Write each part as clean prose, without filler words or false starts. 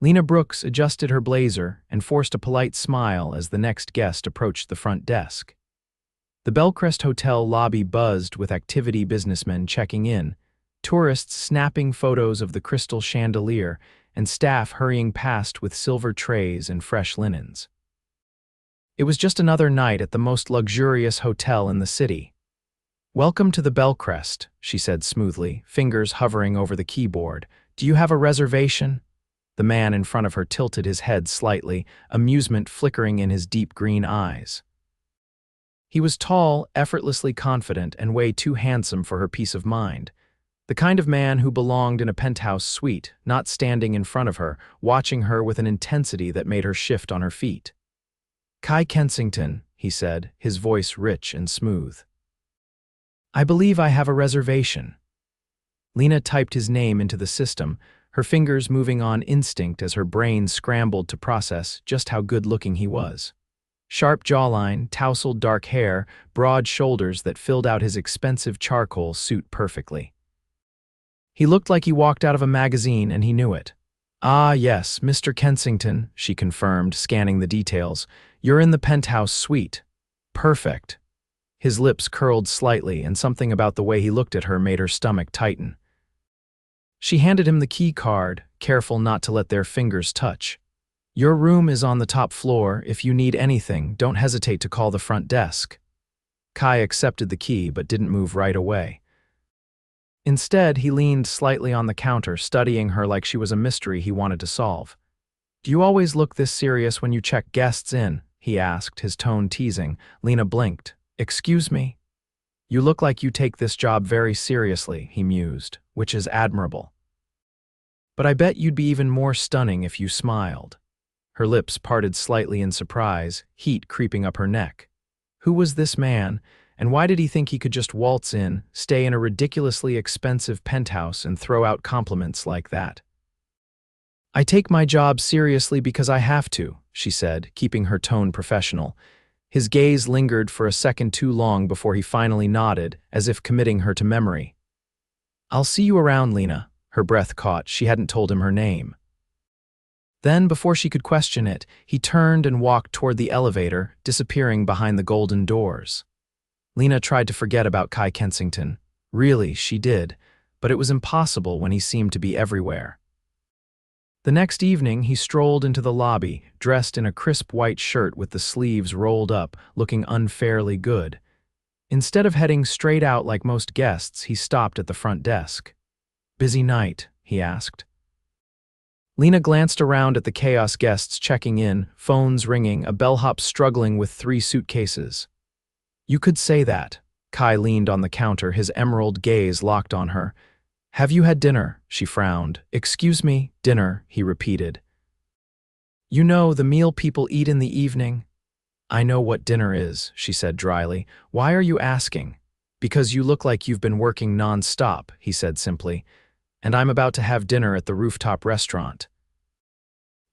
Lena Brooks adjusted her blazer and forced a polite smile as the next guest approached the front desk. The Bellcrest Hotel lobby buzzed with activity businessmen checking in, tourists snapping photos of the crystal chandelier, and staff hurrying past with silver trays and fresh linens. It was just another night at the most luxurious hotel in the city. "Welcome to the Bellcrest," she said smoothly, fingers hovering over the keyboard. "Do you have a reservation?" The man in front of her tilted his head slightly, amusement flickering in his deep green eyes. He was tall, effortlessly confident, and way too handsome for her peace of mind. The kind of man who belonged in a penthouse suite, not standing in front of her, watching her with an intensity that made her shift on her feet. "Kai Kensington," he said, his voice rich and smooth. "I believe I have a reservation." Lena typed his name into the system, her fingers moving on instinct as her brain scrambled to process just how good-looking he was. Sharp jawline, tousled dark hair, broad shoulders that filled out his expensive charcoal suit perfectly. He looked like he walked out of a magazine, and he knew it. "Ah, yes, Mr. Kensington," she confirmed, scanning the details. "You're in the penthouse suite. Perfect." His lips curled slightly, and something about the way he looked at her made her stomach tighten. She handed him the key card, careful not to let their fingers touch. "Your room is on the top floor. If you need anything, don't hesitate to call the front desk." Kai accepted the key but didn't move right away. Instead, he leaned slightly on the counter, studying her like she was a mystery he wanted to solve. "Do you always look this serious when you check guests in?" he asked, his tone teasing. Lena blinked. "Excuse me?" "You look like you take this job very seriously," he mused, "which is admirable. But I bet you'd be even more stunning if you smiled." Her lips parted slightly in surprise, heat creeping up her neck. Who was this man, and why did he think he could just waltz in, stay in a ridiculously expensive penthouse, and throw out compliments like that? "I take my job seriously because I have to," she said, keeping her tone professional. His gaze lingered for a second too long before he finally nodded, as if committing her to memory. "I'll see you around, Lena." Her breath caught. She hadn't told him her name. Then, before she could question it, he turned and walked toward the elevator, disappearing behind the golden doors. Lena tried to forget about Kai Kensington. Really, she did, but it was impossible when he seemed to be everywhere. The next evening, he strolled into the lobby, dressed in a crisp white shirt with the sleeves rolled up, looking unfairly good. Instead of heading straight out like most guests, he stopped at the front desk. "Busy night?" he asked. Lena glanced around at the chaos guests checking in, phones ringing, a bellhop struggling with 3 suitcases. "You could say that." Kai leaned on the counter, his emerald gaze locked on her. "Have you had dinner?" She frowned. "Excuse me, dinner," he repeated. "You know, the meal people eat in the evening." "I know what dinner is," she said dryly. "Why are you asking?" "Because you look like you've been working non-stop," he said simply. "And I'm about to have dinner at the rooftop restaurant."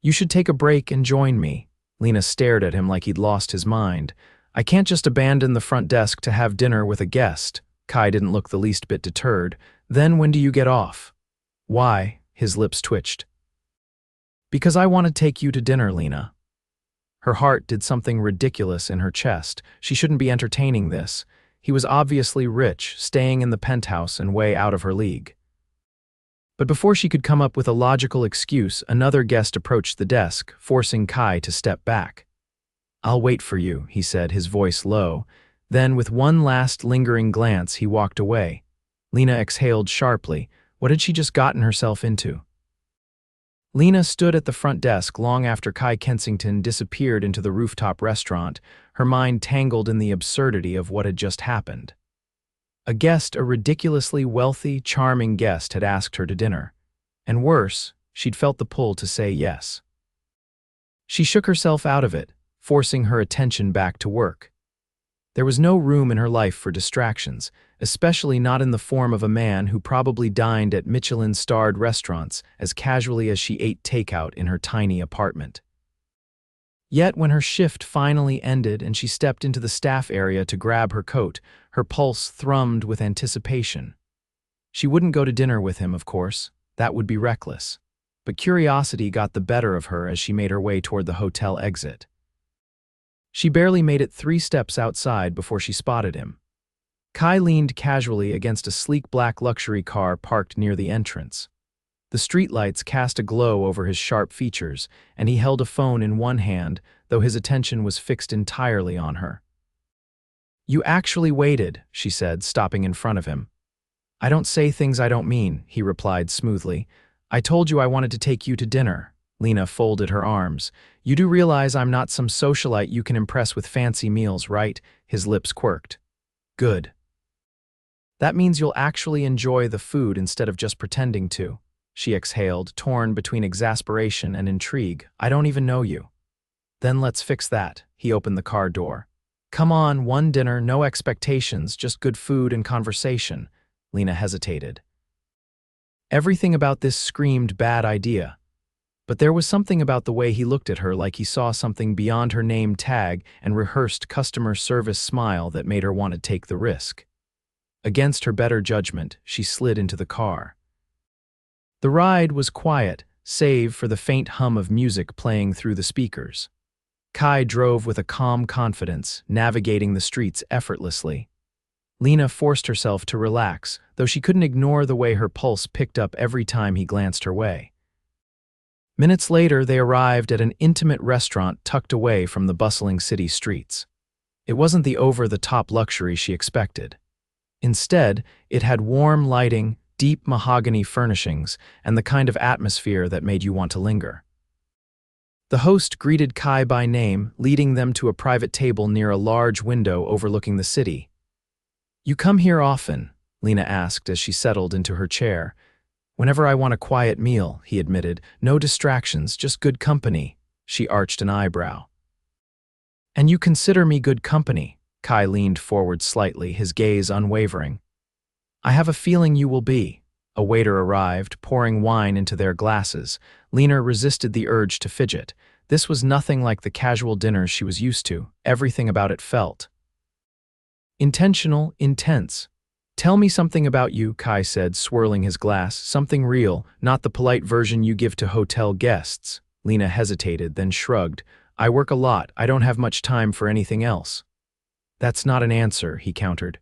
"You should take a break and join me." Lena stared at him like he'd lost his mind. "I can't just abandon the front desk to have dinner with a guest." Kai didn't look the least bit deterred. "Then when do you get off?" "Why?" His lips twitched. "Because I want to take you to dinner, Lena." Her heart did something ridiculous in her chest. She shouldn't be entertaining this. He was obviously rich, staying in the penthouse and way out of her league. But before she could come up with a logical excuse, another guest approached the desk, forcing Kai to step back. "I'll wait for you," he said, his voice low. Then, with one last lingering glance, he walked away. Lena exhaled sharply. What had she just gotten herself into? Lena stood at the front desk long after Kai Kensington disappeared into the rooftop restaurant, her mind tangled in the absurdity of what had just happened. A ridiculously wealthy, charming guest had asked her to dinner. And worse, she'd felt the pull to say yes. She shook herself out of it, forcing her attention back to work. There was no room in her life for distractions, especially not in the form of a man who probably dined at Michelin-starred restaurants as casually as she ate takeout in her tiny apartment. Yet when her shift finally ended and she stepped into the staff area to grab her coat, her pulse thrummed with anticipation. She wouldn't go to dinner with him, of course. That would be reckless. but curiosity got the better of her as she made her way toward the hotel exit. She barely made it 3 steps outside before she spotted him. Kai leaned casually against a sleek black luxury car parked near the entrance. The streetlights cast a glow over his sharp features, and he held a phone in one hand, though his attention was fixed entirely on her. "You actually waited," she said, stopping in front of him. "I don't say things I don't mean," he replied smoothly. "I told you I wanted to take you to dinner." Lena folded her arms. "You do realize I'm not some socialite you can impress with fancy meals, right?" His lips quirked. "Good. That means you'll actually enjoy the food instead of just pretending to." She exhaled, torn between exasperation and intrigue. "I don't even know you." "Then let's fix that." He opened the car door. "Come on, one dinner, no expectations, just good food and conversation." Lena hesitated. Everything about this screamed bad idea. But there was something about the way he looked at her, like he saw something beyond her name tag and rehearsed customer service smile, that made her want to take the risk. Against her better judgment, she slid into the car. The ride was quiet, save for the faint hum of music playing through the speakers. Kai drove with a calm confidence, navigating the streets effortlessly. Lena forced herself to relax, though she couldn't ignore the way her pulse picked up every time he glanced her way. Minutes later, they arrived at an intimate restaurant tucked away from the bustling city streets. It wasn't the over-the-top luxury she expected. Instead, it had warm lighting, deep mahogany furnishings, and the kind of atmosphere that made you want to linger. The host greeted Kai by name, leading them to a private table near a large window overlooking the city. "You come here often?" Lena asked as she settled into her chair. "Whenever I want a quiet meal," he admitted. "No distractions, just good company." She arched an eyebrow. "And you consider me good company?" Kai leaned forward slightly, his gaze unwavering. "I have a feeling you will be." A waiter arrived, pouring wine into their glasses. Lena resisted the urge to fidget. This was nothing like the casual dinners she was used to. Everything about it felt intentional, intense. "Tell me something about you," Kai said, swirling his glass. "Something real, not the polite version you give to hotel guests." Lena hesitated, then shrugged. "I work a lot. I don't have much time for anything else." "That's not an answer," he countered.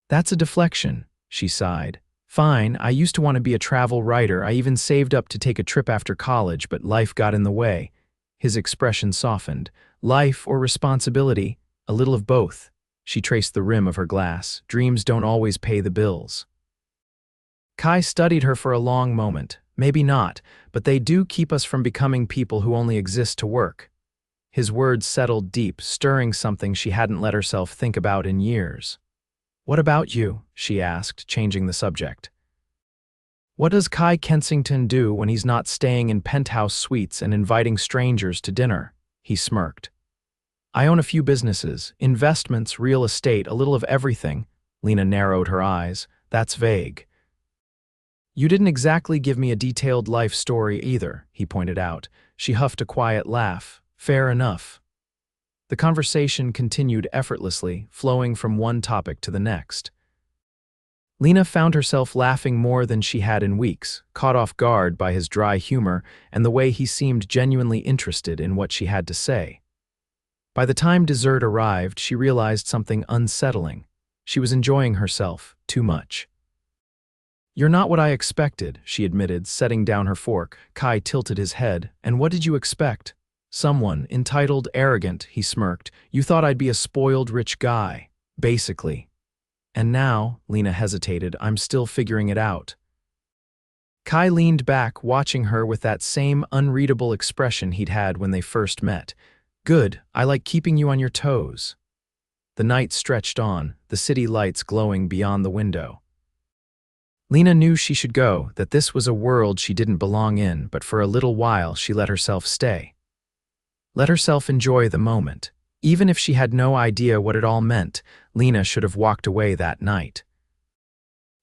"That's a deflection," she sighed. "Fine, I used to want to be a travel writer. I even saved up to take a trip after college, but life got in the way." His expression softened. "Life or responsibility? A little of both." She traced the rim of her glass. "Dreams don't always pay the bills." Kai studied her for a long moment. "Maybe not, but they do keep us from becoming people who only exist to work." His words settled deep, stirring something she hadn't let herself think about in years. "What about you?" she asked, changing the subject. "What does Kai Kensington do when he's not staying in penthouse suites and inviting strangers to dinner?" He smirked. "I own a few businesses, investments, real estate, a little of everything." Lena narrowed her eyes. "That's vague." "You didn't exactly give me a detailed life story either," he pointed out. She huffed a quiet laugh. "Fair enough." The conversation continued effortlessly, flowing from one topic to the next. Lena found herself laughing more than she had in weeks, caught off guard by his dry humor and the way he seemed genuinely interested in what she had to say. By the time dessert arrived, she realized something unsettling. She was enjoying herself too much. "You're not what I expected," she admitted, setting down her fork. Kai tilted his head. "And what did you expect?" "Someone entitled, arrogant," he smirked. "You thought I'd be a spoiled rich guy, basically." "And now," Lena hesitated, "I'm still figuring it out." Kai leaned back, watching her with that same unreadable expression he'd had when they first met. "Good, I like keeping you on your toes." The night stretched on, the city lights glowing beyond the window. Lena knew she should go, that this was a world she didn't belong in, but for a little while she let herself stay. Let herself enjoy the moment. Even if she had no idea what it all meant, Lena should have walked away that night.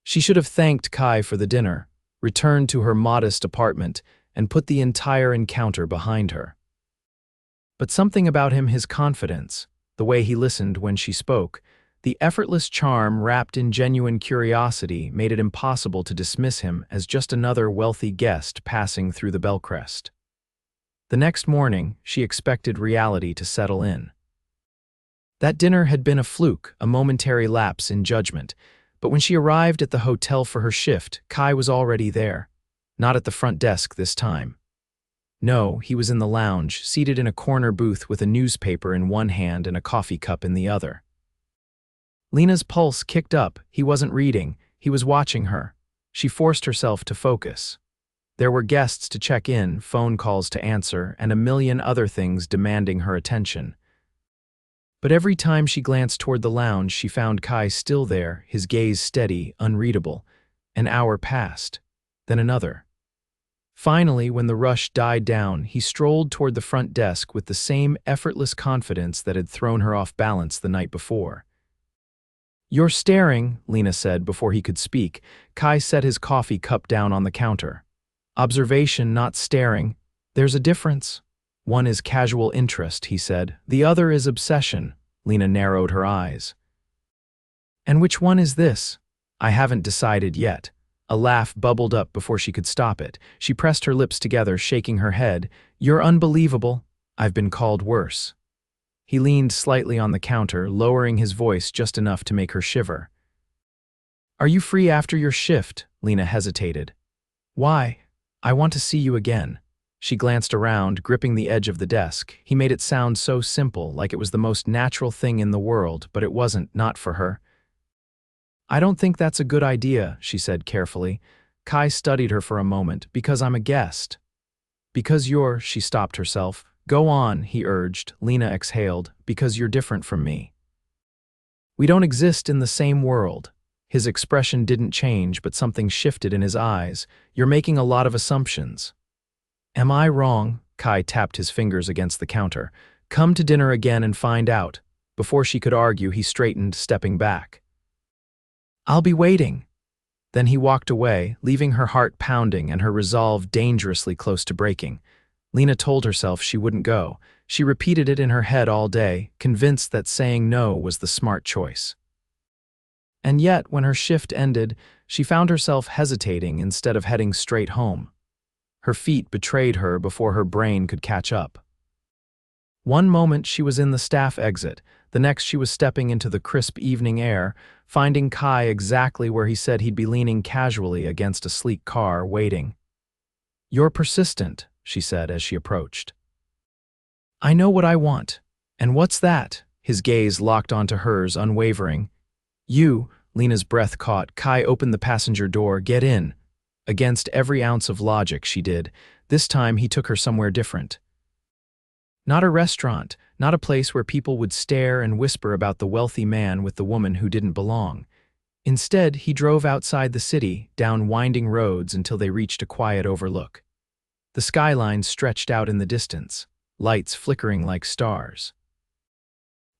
She should have thanked Kai for the dinner, returned to her modest apartment, and put the entire encounter behind her. But something about him, his confidence, the way he listened when she spoke, The effortless charm wrapped in genuine curiosity made it impossible to dismiss him as just another wealthy guest passing through the Bellcrest. The next morning, she expected reality to settle in. That dinner had been a fluke, a momentary lapse in judgment, but when she arrived at the hotel for her shift, Kai was already there. Not at the front desk this time. No, he was in the lounge, seated in a corner booth with a newspaper in one hand and a coffee cup in the other. Lena's pulse kicked up. He wasn't reading, he was watching her. She forced herself to focus. There were guests to check in, phone calls to answer, and a million other things demanding her attention. But every time she glanced toward the lounge, she found Kai still there, his gaze steady, unreadable. An hour passed, then another. Finally, when the rush died down, he strolled toward the front desk with the same effortless confidence that had thrown her off balance the night before. "You're staring," Lena said before he could speak. Kai set his coffee cup down on the counter. "Observation, not staring. There's a difference." "One is casual interest," he said. "The other is obsession." Lena narrowed her eyes. "And which one is this?" "I haven't decided yet." A laugh bubbled up before she could stop it. She pressed her lips together, shaking her head. "You're unbelievable. I've been called worse." He leaned slightly on the counter, lowering his voice just enough to make her shiver. "Are you free after your shift?" Lena hesitated. "Why? I want to see you again." She glanced around, gripping the edge of the desk. He made it sound so simple, like it was the most natural thing in the world, but it wasn't, not for her. "I don't think that's a good idea," she said carefully. Kai studied her for a moment. "Because I'm a guest." "Because you're—" she stopped herself. "Go on," he urged. Lena exhaled. "Because you're different from me. We don't exist in the same world." His expression didn't change, but something shifted in his eyes. "You're making a lot of assumptions." "Am I wrong?" Kai tapped his fingers against the counter. "Come to dinner again and find out." Before she could argue, he straightened, stepping back. "I'll be waiting." Then he walked away, leaving her heart pounding and her resolve dangerously close to breaking. Lena told herself she wouldn't go. She repeated it in her head all day, convinced that saying no was the smart choice. And yet, when her shift ended, she found herself hesitating instead of heading straight home. Her feet betrayed her before her brain could catch up. One moment she was in the staff exit, the next she was stepping into the crisp evening air, finding Kai exactly where he said he'd be, leaning casually against a sleek car, waiting. "You're persistent," she said as she approached. "I know what I want." "And what's that?" His gaze locked onto hers, unwavering. "You," Lena's breath caught. Kai opened the passenger door. "Get in." Against every ounce of logic, she did. This time he took her somewhere different. Not a restaurant, not a place where people would stare and whisper about the wealthy man with the woman who didn't belong. Instead, he drove outside the city, down winding roads until they reached a quiet overlook. The skyline stretched out in the distance, lights flickering like stars.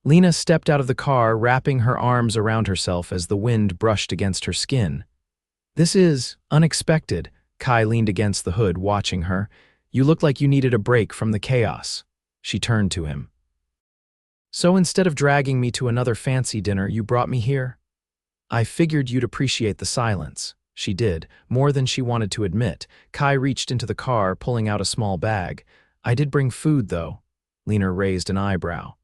Lena stepped out of the car, wrapping her arms around herself as the wind brushed against her skin. "This is unexpected." Kai leaned against the hood, watching her. "You look like you needed a break from the chaos." She turned to him. "So instead of dragging me to another fancy dinner, you brought me here?" "I figured you'd appreciate the silence." She did, more than she wanted to admit. Kai reached into the car, pulling out a small bag. "I did bring food, though." Lena raised an eyebrow.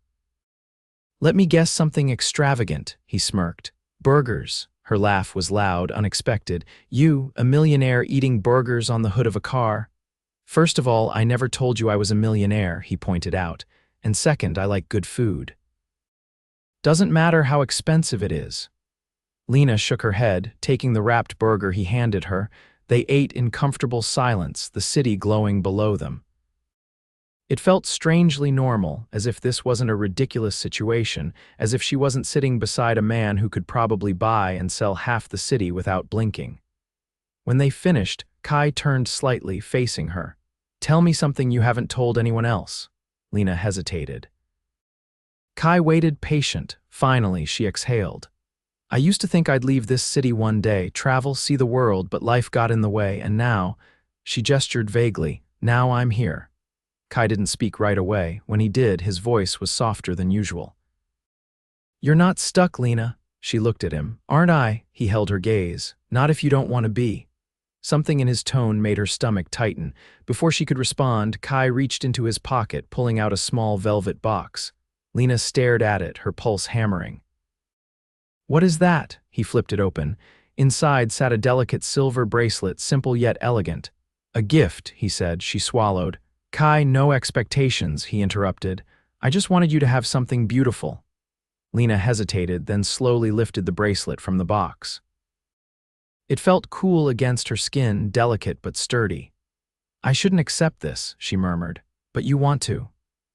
"Let me guess something extravagant," he smirked. "Burgers." Her laugh was loud, unexpected. "You, a millionaire, eating burgers on the hood of a car?" "First of all, I never told you I was a millionaire," he pointed out. "And second, I like good food." "Doesn't matter how expensive it is." Lena shook her head, taking the wrapped burger he handed her. They ate in comfortable silence, the city glowing below them. It felt strangely normal, as if this wasn't a ridiculous situation, as if she wasn't sitting beside a man who could probably buy and sell half the city without blinking. When they finished, Kai turned slightly, facing her. "Tell me something you haven't told anyone else." Lena hesitated. Kai waited, patient. Finally, she exhaled. "I used to think I'd leave this city one day, travel, see the world, but life got in the way, and now—" She gestured vaguely. "Now I'm here." Kai didn't speak right away. When he did, his voice was softer than usual. You're not stuck, Lena. She looked at him. Aren't I? He held her gaze. Not if you don't want to be. Something in his tone made her stomach tighten. Before she could respond, Kai reached into his pocket, pulling out a small velvet box. Lena stared at it, her pulse hammering. What is that? He flipped it open. Inside sat a delicate silver bracelet, simple yet elegant. A gift, he said. She swallowed. Kai, no expectations, he interrupted. I just wanted you to have something beautiful. Lena hesitated, then slowly lifted the bracelet from the box. It felt cool against her skin, delicate but sturdy. I shouldn't accept this, she murmured. But you want to.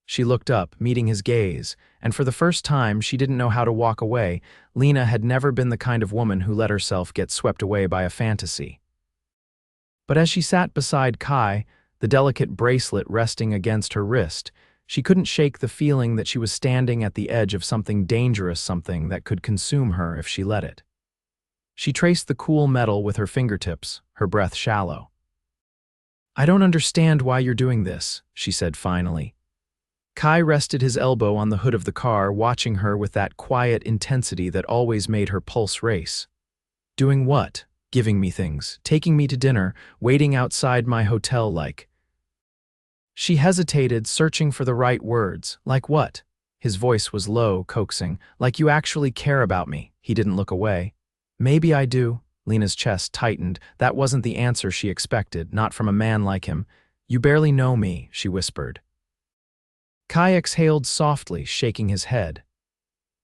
She looked up, meeting his gaze, and for the first time she didn't know how to walk away. Lena had never been the kind of woman who let herself get swept away by a fantasy. But as she sat beside Kai, the delicate bracelet resting against her wrist, she couldn't shake the feeling that she was standing at the edge of something dangerous, something that could consume her if she let it. She traced the cool metal with her fingertips, her breath shallow. I don't understand why you're doing this, she said finally. Kai rested his elbow on the hood of the car, watching her with that quiet intensity that always made her pulse race. Doing what? Giving me things, taking me to dinner, waiting outside my hotel like. She hesitated, searching for the right words. Like what? His voice was low, coaxing. Like you actually care about me. He didn't look away. Maybe I do. Lena's chest tightened. That wasn't the answer she expected, not from a man like him. You barely know me, she whispered. Kai exhaled softly, shaking his head.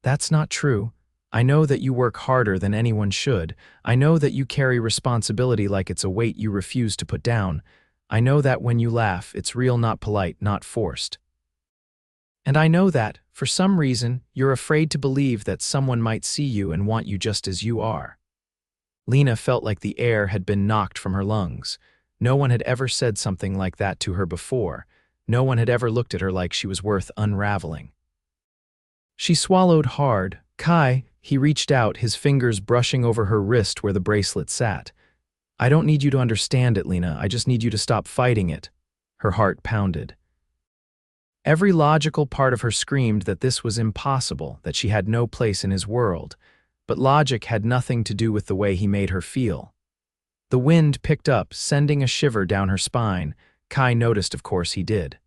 That's not true. I know that you work harder than anyone should. I know that you carry responsibility like it's a weight you refuse to put down. I know that when you laugh, it's real, not polite, not forced. And I know that, for some reason, you're afraid to believe that someone might see you and want you just as you are. Lena felt like the air had been knocked from her lungs. No one had ever said something like that to her before. No one had ever looked at her like she was worth unraveling. She swallowed hard. Kai, he reached out, his fingers brushing over her wrist where the bracelet sat. I don't need you to understand it, Lena. I just need you to stop fighting it. Her heart pounded. Every logical part of her screamed that this was impossible, that she had no place in his world. But logic had nothing to do with the way he made her feel. The wind picked up, sending a shiver down her spine. Kai noticed, of course he did.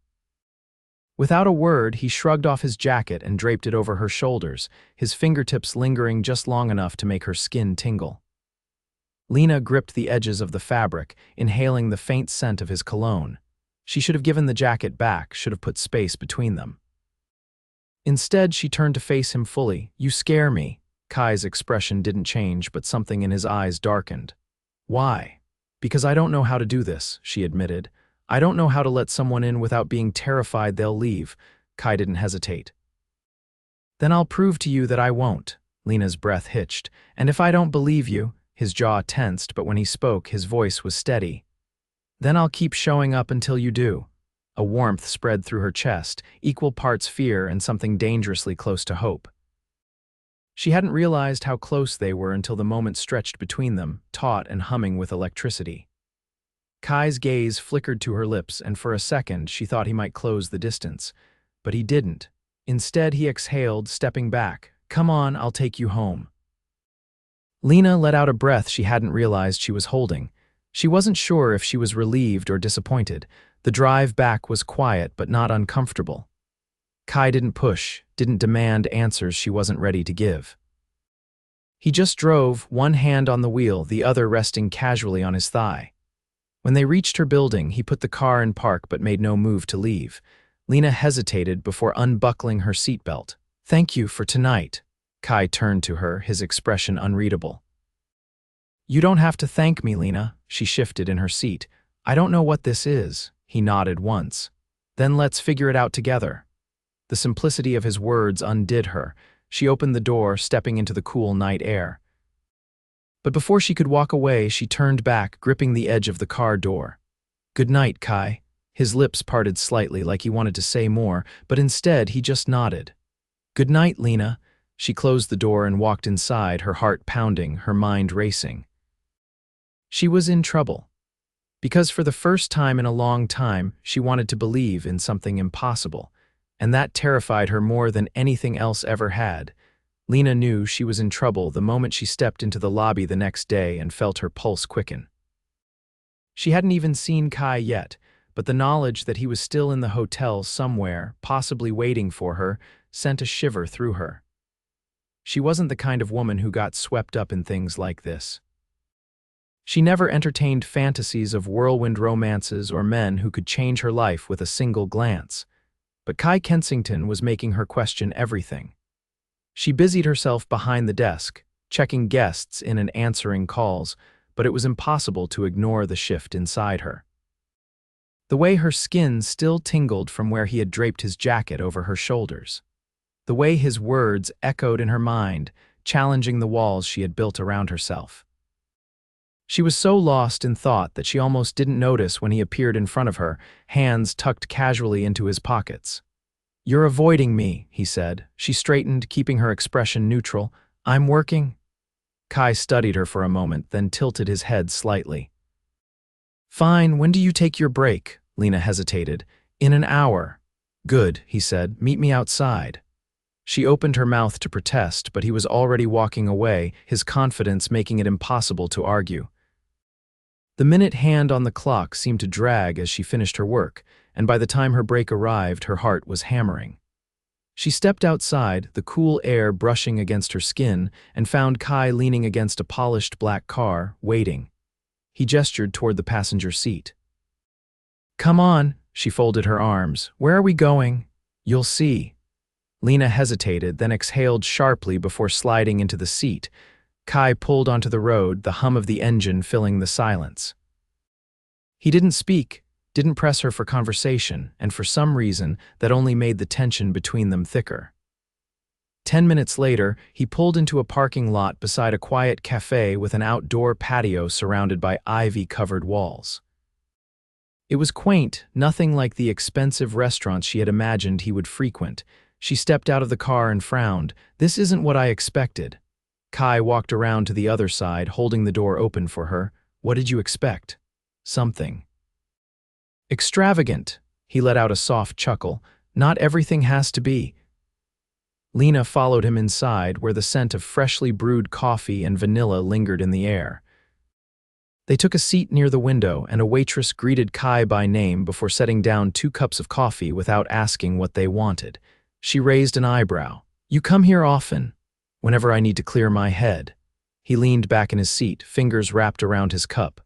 Without a word, he shrugged off his jacket and draped it over her shoulders, his fingertips lingering just long enough to make her skin tingle. Lena gripped the edges of the fabric, inhaling the faint scent of his cologne. She should have given the jacket back, should have put space between them. Instead, she turned to face him fully. You scare me. Kai's expression didn't change, but something in his eyes darkened. Why? Because I don't know how to do this, she admitted. I don't know how to let someone in without being terrified they'll leave. Kai didn't hesitate. Then I'll prove to you that I won't. Lena's breath hitched. And if I don't believe you, his jaw tensed, but when he spoke, his voice was steady. Then I'll keep showing up until you do. A warmth spread through her chest, equal parts fear and something dangerously close to hope. She hadn't realized how close they were until the moment stretched between them, taut and humming with electricity. Kai's gaze flickered to her lips, and for a second she thought he might close the distance. But he didn't. Instead, he exhaled, stepping back. Come on, I'll take you home. Lena let out a breath she hadn't realized she was holding. She wasn't sure if she was relieved or disappointed. The drive back was quiet but not uncomfortable. Kai didn't push, didn't demand answers she wasn't ready to give. He just drove, one hand on the wheel, the other resting casually on his thigh. When they reached her building, he put the car in park but made no move to leave. Lena hesitated before unbuckling her seatbelt. Thank you for tonight. Kai turned to her, his expression unreadable. You don't have to thank me, Lena. She shifted in her seat. I don't know what this is. He nodded once. Then let's figure it out together. The simplicity of his words undid her. She opened the door, stepping into the cool night air. But before she could walk away, she turned back, gripping the edge of the car door. Good night, Kai. His lips parted slightly like he wanted to say more, but instead he just nodded. Good night, Lena. She closed the door and walked inside, her heart pounding, her mind racing. She was in trouble. Because for the first time in a long time, she wanted to believe in something impossible. And that terrified her more than anything else ever had. Lena knew she was in trouble the moment she stepped into the lobby the next day and felt her pulse quicken. She hadn't even seen Kai yet, but the knowledge that he was still in the hotel somewhere, possibly waiting for her, sent a shiver through her. She wasn't the kind of woman who got swept up in things like this. She never entertained fantasies of whirlwind romances or men who could change her life with a single glance. But Kai Kensington was making her question everything. She busied herself behind the desk, checking guests in and answering calls, but it was impossible to ignore the shift inside her. The way her skin still tingled from where he had draped his jacket over her shoulders. The way his words echoed in her mind, challenging the walls she had built around herself. She was so lost in thought that she almost didn't notice when he appeared in front of her, hands tucked casually into his pockets. "You're avoiding me," he said. She straightened, keeping her expression neutral. "I'm working." Kai studied her for a moment, then tilted his head slightly. "Fine, when do you take your break?" Lena hesitated. "In an hour." "Good," he said. "Meet me outside." She opened her mouth to protest, but he was already walking away, his confidence making it impossible to argue. The minute hand on the clock seemed to drag as she finished her work, and by the time her break arrived, her heart was hammering. She stepped outside, the cool air brushing against her skin, and found Kai leaning against a polished black car, waiting. He gestured toward the passenger seat. "Come on," she folded her arms. "Where are we going?" "You'll see." Lena hesitated, then exhaled sharply before sliding into the seat. Kai pulled onto the road, the hum of the engine filling the silence. He didn't speak, didn't press her for conversation, and for some reason, that only made the tension between them thicker. 10 minutes later, he pulled into a parking lot beside a quiet cafe with an outdoor patio surrounded by ivy-covered walls. It was quaint, nothing like the expensive restaurants she had imagined he would frequent. She stepped out of the car and frowned. "This isn't what I expected." Kai walked around to the other side, holding the door open for her. "What did you expect?" "Something extravagant." He let out a soft chuckle. "Not everything has to be." Lena followed him inside, where the scent of freshly brewed coffee and vanilla lingered in the air. They took a seat near the window, and a waitress greeted Kai by name before setting down 2 cups of coffee without asking what they wanted. She raised an eyebrow. "You come here often?" "Whenever I need to clear my head." He leaned back in his seat, fingers wrapped around his cup.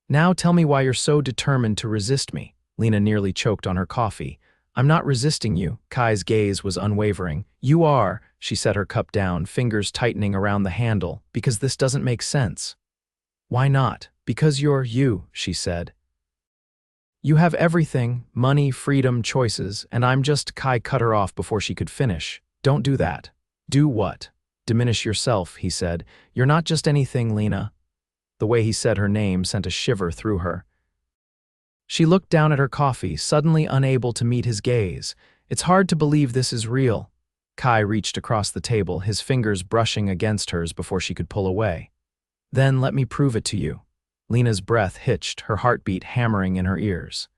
"Now tell me why you're so determined to resist me." Lena nearly choked on her coffee. "I'm not resisting you." Kai's gaze was unwavering. "You are." She set her cup down, fingers tightening around the handle. "Because this doesn't make sense." "Why not?" "Because you're you," she said. "You have everything, money, freedom, choices, and I'm just—" Kai cut her off before she could finish. "Don't do that." "Do what?" "Diminish yourself," he said. "You're not just anything, Lena." The way he said her name sent a shiver through her. She looked down at her coffee, suddenly unable to meet his gaze. "It's hard to believe this is real." Kai reached across the table, his fingers brushing against hers before she could pull away. "Then let me prove it to you." Lena's breath hitched, her heartbeat hammering in her ears.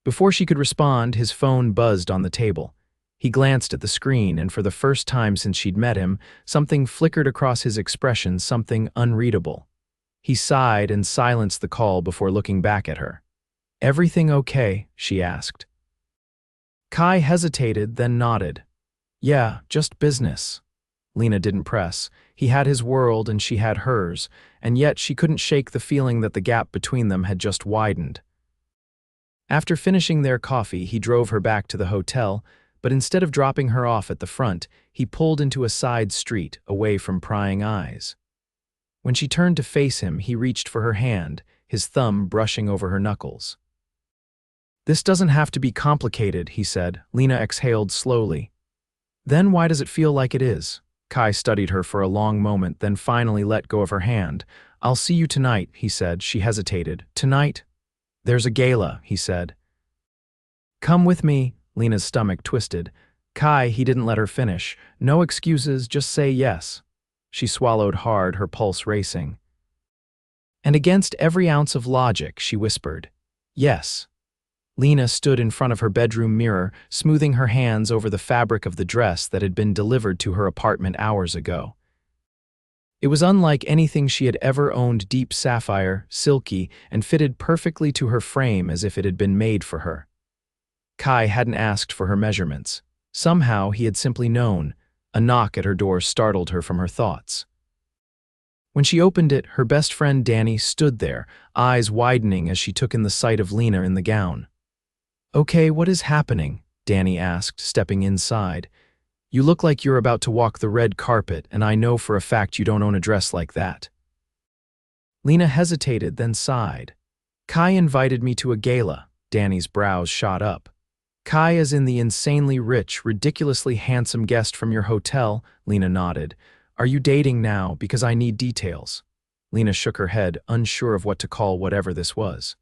Before she could respond, his phone buzzed on the table. He glanced at the screen, and for the first time since she'd met him, something flickered across his expression, something unreadable. He sighed and silenced the call before looking back at her. "Everything okay?" she asked. Kai hesitated, then nodded. "Yeah, just business." Lena didn't press. He had his world and she had hers, and yet she couldn't shake the feeling that the gap between them had just widened. After finishing their coffee, he drove her back to the hotel, but instead of dropping her off at the front, he pulled into a side street, away from prying eyes. When she turned to face him, he reached for her hand, his thumb brushing over her knuckles. "This doesn't have to be complicated," he said. Lena exhaled slowly. "Then why does it feel like it is?" Kai studied her for a long moment, then finally let go of her hand. "I'll see you tonight," he said. She hesitated. "Tonight?" "There's a gala," he said. "Come with me." Lena's stomach twisted. Kai, he didn't let her finish. "No excuses, just say yes." She swallowed hard, her pulse racing. And against every ounce of logic, she whispered, "Yes." Lena stood in front of her bedroom mirror, smoothing her hands over the fabric of the dress that had been delivered to her apartment hours ago. It was unlike anything she had ever owned, deep sapphire, silky, and fitted perfectly to her frame as if it had been made for her. Kai hadn't asked for her measurements. Somehow he had simply known. A knock at her door startled her from her thoughts. When she opened it, her best friend Danny stood there, eyes widening as she took in the sight of Lena in the gown. "Okay, what is happening?" Danny asked, stepping inside. "You look like you're about to walk the red carpet, and I know for a fact you don't own a dress like that." Lena hesitated, then sighed. "Kai invited me to a gala." Danny's brows shot up. "Kai as in the insanely rich, ridiculously handsome guest from your hotel?" Lena nodded. "Are you dating now? Because I need details." Lena shook her head, unsure of what to call whatever this was.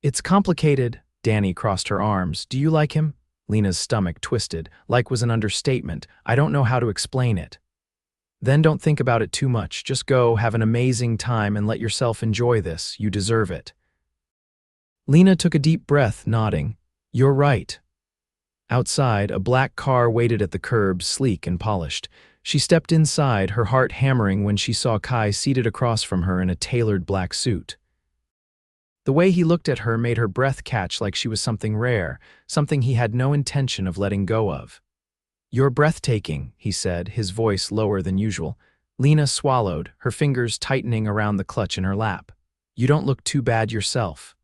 "It's complicated." Danny crossed her arms. "Do you like him?" Lena's stomach twisted. Like was an understatement. "I don't know how to explain it." "Then don't think about it too much. Just go, have an amazing time, and let yourself enjoy this. You deserve it." Lena took a deep breath, nodding. "You're right." Outside, a black car waited at the curb, sleek and polished. She stepped inside, her heart hammering when she saw Kai seated across from her in a tailored black suit. The way he looked at her made her breath catch like she was something rare, something he had no intention of letting go of. "You're breathtaking," he said, his voice lower than usual. Lena swallowed, her fingers tightening around the clutch in her lap. "You don't look too bad yourself."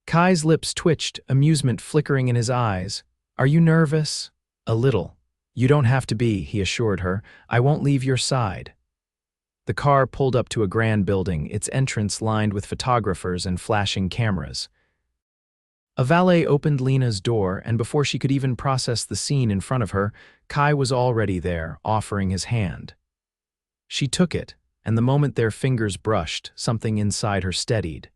Kai's lips twitched, amusement flickering in his eyes. "Are you nervous?" "A little." "You don't have to be," he assured her. "I won't leave your side." The car pulled up to a grand building, its entrance lined with photographers and flashing cameras. A valet opened Lena's door, and before she could even process the scene in front of her, Kai was already there, offering his hand. She took it, and the moment their fingers brushed, something inside her steadied.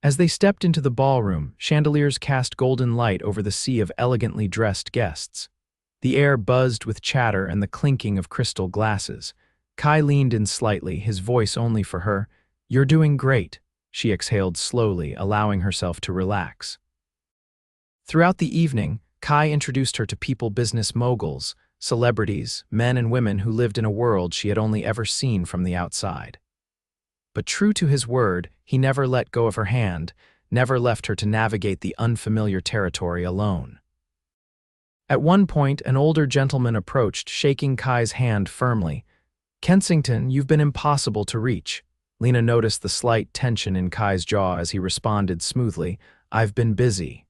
As they stepped into the ballroom, chandeliers cast golden light over the sea of elegantly dressed guests. The air buzzed with chatter and the clinking of crystal glasses. Kai leaned in slightly, his voice only for her. "You're doing great," she exhaled slowly, allowing herself to relax. Throughout the evening, Kai introduced her to people, business moguls, celebrities, men and women who lived in a world she had only ever seen from the outside. But true to his word, he never let go of her hand, never left her to navigate the unfamiliar territory alone. At one point, an older gentleman approached, shaking Kai's hand firmly. "Kensington, you've been impossible to reach." Lena noticed the slight tension in Kai's jaw as he responded smoothly, "I've been busy."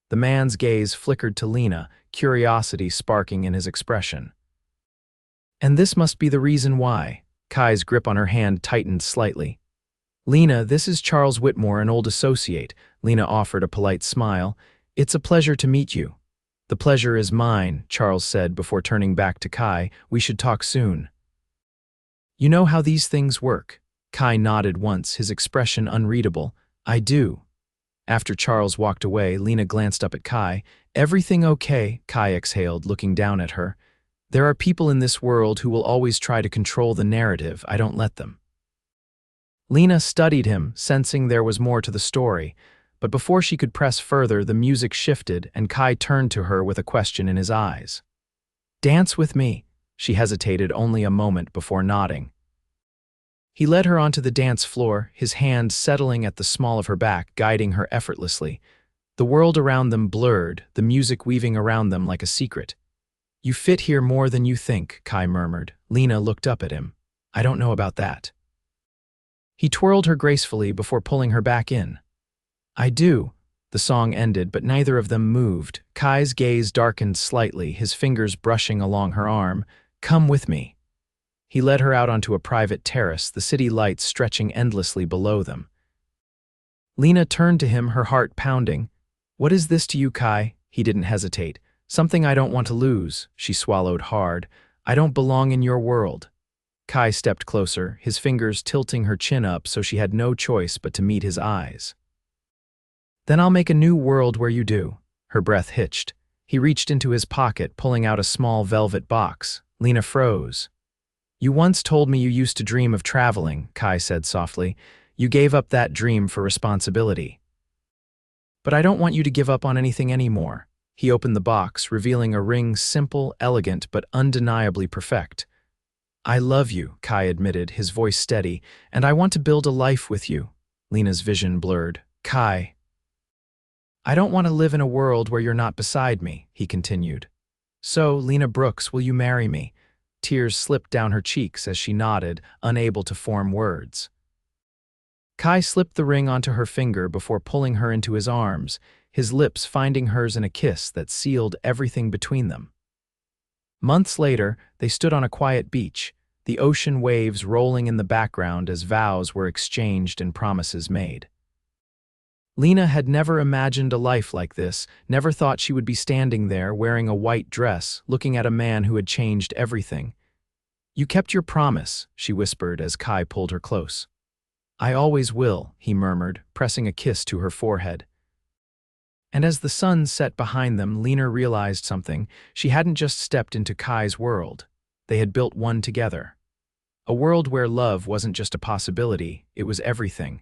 The man's gaze flickered to Lena, curiosity sparking in his expression. "And this must be the reason why." Kai's grip on her hand tightened slightly. "Lena, this is Charles Whitmore, an old associate." Lena offered a polite smile. "It's a pleasure to meet you." "The pleasure is mine," Charles said before turning back to Kai. "We should talk soon." "You know how these things work?" Kai nodded once, his expression unreadable. "I do." After Charles walked away, Lena glanced up at Kai. "Everything okay?" Kai exhaled, looking down at her. "There are people in this world who will always try to control the narrative. I don't let them." Lena studied him, sensing there was more to the story. But before she could press further, the music shifted, and Kai turned to her with a question in his eyes. "Dance with me." She hesitated only a moment before nodding. He led her onto the dance floor, his hand settling at the small of her back, guiding her effortlessly. The world around them blurred, the music weaving around them like a secret. "You fit here more than you think," Kai murmured. Lena looked up at him. "I don't know about that." He twirled her gracefully before pulling her back in. "I do." The song ended, but neither of them moved. Kai's gaze darkened slightly, his fingers brushing along her arm. "Come with me." He led her out onto a private terrace, the city lights stretching endlessly below them. Lena turned to him, her heart pounding. "What is this to you, Kai?" He didn't hesitate. "Something I don't want to lose." She swallowed hard. "I don't belong in your world." Kai stepped closer, his fingers tilting her chin up so she had no choice but to meet his eyes. "Then I'll make a new world where you do." Her breath hitched. He reached into his pocket, pulling out a small velvet box. Lena froze. "You once told me you used to dream of traveling," Kai said softly. "You gave up that dream for responsibility." But I don't want you to give up on anything anymore. He opened the box, revealing a ring simple, elegant, but undeniably perfect. I love you, Kai admitted, his voice steady, and I want to build a life with you. Lena's vision blurred. Kai. I don't want to live in a world where you're not beside me, he continued. So, Lena Brooks, will you marry me? Tears slipped down her cheeks as she nodded, unable to form words. Kai slipped the ring onto her finger before pulling her into his arms, his lips finding hers in a kiss that sealed everything between them. Months later, they stood on a quiet beach, the ocean waves rolling in the background as vows were exchanged and promises made. Lena had never imagined a life like this, never thought she would be standing there wearing a white dress, looking at a man who had changed everything. You kept your promise, she whispered as Kai pulled her close. I always will, he murmured, pressing a kiss to her forehead. And as the sun set behind them, Lena realized something. She hadn't just stepped into Kai's world. They had built one together. A world where love wasn't just a possibility, it was everything.